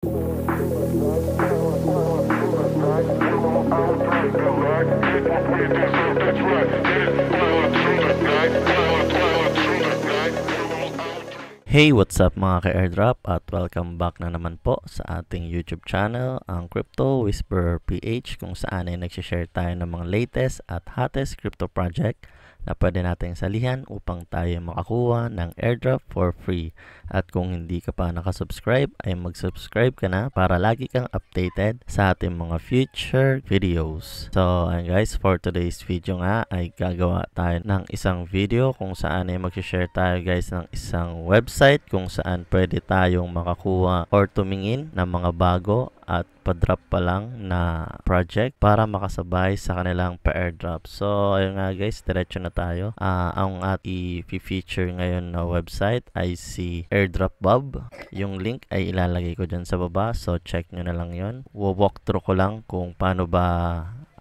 Hey, what's up mga ka-airdrop at welcome back na naman po sa ating YouTube channel, ang Crypto Whisperer PH, kung saan ay nagsishare tayo ng mga latest at hottest crypto project na pwede nating salihan upang tayo makakuha ng airdrop for free. At kung hindi ka pa nakasubscribe ay mag-subscribe ka na para lagi kang updated sa ating mga future videos. So ayun guys, for today's video nga ay gagawa tayo ng isang video kung saan ay mag-share tayo guys ng isang website kung saan pwede tayong makakuha or tumingin ng mga bago at pa-drop pa lang na project para makasabay sa kanilang pa-airdrop. So ayun nga guys, diretso na tayo. Ang i-feature ngayon na website ay si Airdrop Bob. Yung link ay ilalagay ko dyan sa baba, so check nyo na lang yun. Walk through ko lang kung paano ba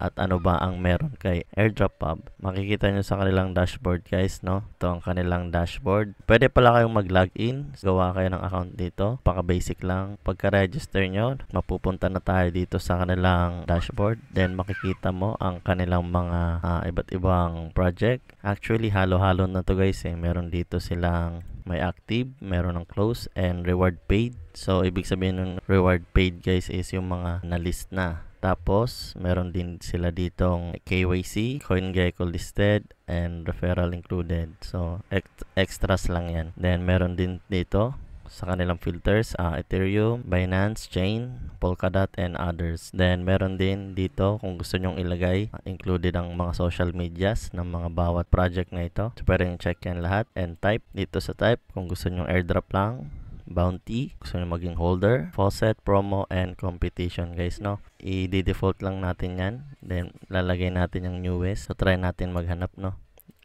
at ano ba ang meron kay Airdrop Bob. Makikita nyo sa kanilang dashboard guys, no? Ito ang kanilang dashboard. Pwede pala kayong mag-login. Gawa kayo ng account dito. Paka-basic lang. Pagka-register nyo, mapupunta na tayo dito sa kanilang dashboard. Then makikita mo ang kanilang mga iba't ibang project. Actually, halo-halo na to guys eh. Meron dito silang may active, meron ng close, and reward paid. So, ibig sabihin ng reward paid guys is yung mga na-list na. Tapos, meron din sila ditong KYC, CoinGecko listed, and referral included. So, extras lang yan. Then, meron din dito sa kanilang filters, Ethereum, Binance, Chain, Polkadot, and others. Then, meron din dito kung gusto nyong ilagay, included ang mga social medias ng mga bawat project na ito. So, pwede nyo check yan lahat. And type, dito sa type, kung gusto nyong airdrop lang, bounty, gusto nyo maging holder, faucet, promo, and competition guys, no? I-default lang natin yan. Then, lalagay natin yung newest. So, try natin maghanap, no?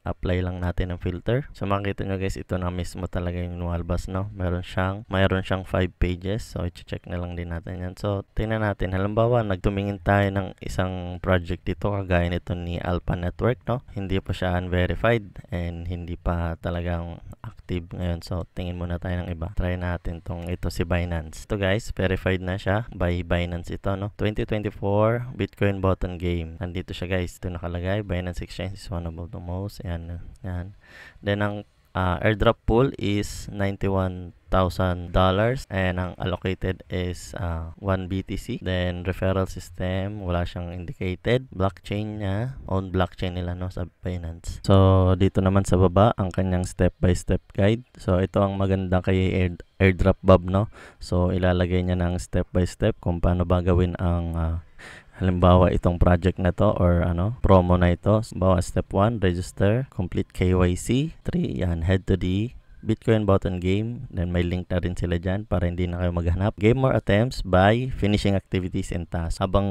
Apply lang natin ang filter. So makikita nyo guys, ito na mismo talaga yung lumalabas, no? Mayroon siyang 5 pages. So i-check na lang din natin yan. So tingnan natin. Halimbawa, nagtumingin tayo ng isang project dito kagaya nito ni Alpha Network, no? Hindi pa siya unverified and hindi pa talagang active ngayon. So tingin muna tayo ng iba. Try natin tong ito si Binance. Ito guys, verified na siya by Binance ito, no? 2024 Bitcoin button game. Nandito siya guys. Ito nakalagay. Binance Exchange is one of the most. Yan. Then ang airdrop pool is $91,000 and ang allocated is 1 BTC. Then referral system, wala siyang indicated. Blockchain niya, own blockchain nila, no, sa Binance. So dito naman sa baba ang kanyang step by step guide. So ito ang maganda kay Airdrop Bob, no. So ilalagay niya ng step by step kung paano ba gawin ang halimbawa itong project na to or promo na ito. Halimbawa step 1, register, complete KYC. 3, yan, head to the Bitcoin button game. Then may link na rin sila dyan para hindi na kayo maghanap. Gain more attempts by finishing activities and tasks. Habang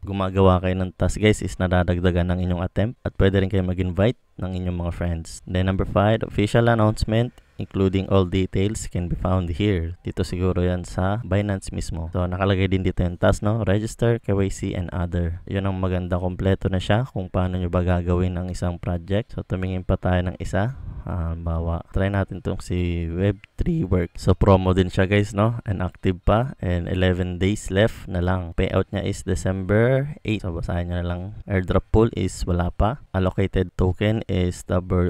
gumagawa kayo ng task guys is nadadagdagan ng inyong attempt at pwede rin kayo mag-invite ng inyong mga friends. Then number 5, official announcement including all details can be found here. Dito siguro yan sa Binance mismo. So nakalagay din dito yung task, no? Register, KYC, and other. Yun ang maganda, kompleto na siya kung paano nyo ba gagawin ang isang project. So tumingin pa tayo ng isa. Halimbawa, try natin itong si Web3 Work. So promo din siya guys, no? And active pa. And 11 days left na lang. Payout niya is December 8. So basahin nyo na lang. Airdrop pool is wala pa. Allocated token is WRKX.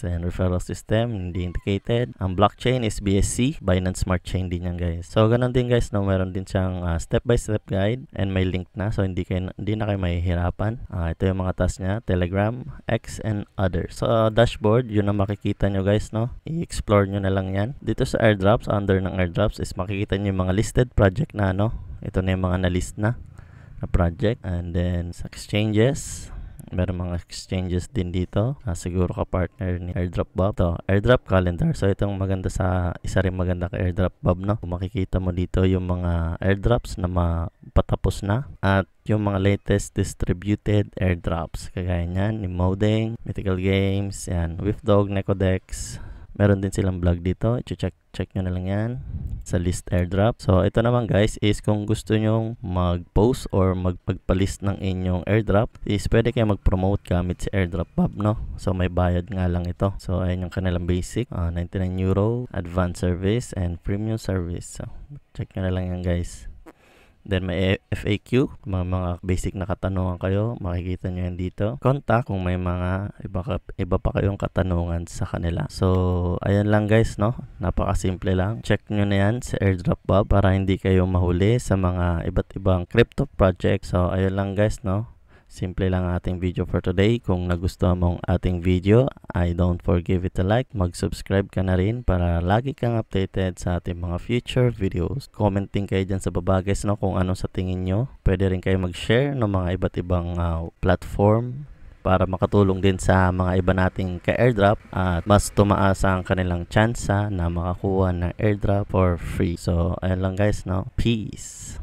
And referral system hindi indicated. Ang blockchain is BSC, Binance Smart Chain din yan guys. So ganun din guys, no? Meron din siyang step by step guide and may link na, so hindi na kayo mahihirapan. Ito yung mga task niya, Telegram, X, and others. So dashboard, yun ang makikita nyo guys, no? I-explore nyo na lang yan. Dito sa airdrops, under ng airdrops is makikita nyo yung mga listed project na ito na yung mga na-list na project. And then sa exchanges, meron mga exchanges din dito. Siguro ka-partner ni Airdrop Bob. Ito, Airdrop Calendar. So itong maganda isa rin maganda kay Airdrop Bob, no? Kung makikita mo dito yung mga airdrops na patapos na at yung mga latest distributed airdrops. Kagaya niyan, ni Modeng, Mythical Games, yan, Wifdog, Necodex. Meron din silang vlog dito. I-check check nyo na lang yan sa list airdrop. So ito naman guys is kung gusto nyong mag-post or magpa-list ng inyong airdrop is pwede kayo mag-promote gamit si airdrop Bob, no? So may bayad nga lang ito. So ayun yung kanilang basic, 99 euro, advanced service and premium service. So check nyo na lang yan guys. Then may FAQ, mga basic na katanungan kayo, makikita nyo yan dito. Contact kung may mga iba pa kayong katanungan sa kanila. So ayan lang guys, no? Napakasimple lang. Check nyo na yan sa airdrop Bob para hindi kayo mahuli sa mga iba't ibang crypto project. So ayun lang guys, no? Simple lang ating video for today. Kung nagustuhan mong ating video, I don't forget it to like. Mag-subscribe ka na rin para lagi kang updated sa ating mga future videos. Commenting kayo dyan sa baba guys, no, kung ano sa tingin nyo. Pwede rin kayo mag-share ng mga iba't ibang platform para makatulong din sa mga iba nating ka-airdrop at mas tumaas ang kanilang tsansa na makakuha ng airdrop for free. So, ayun lang guys, no? Peace!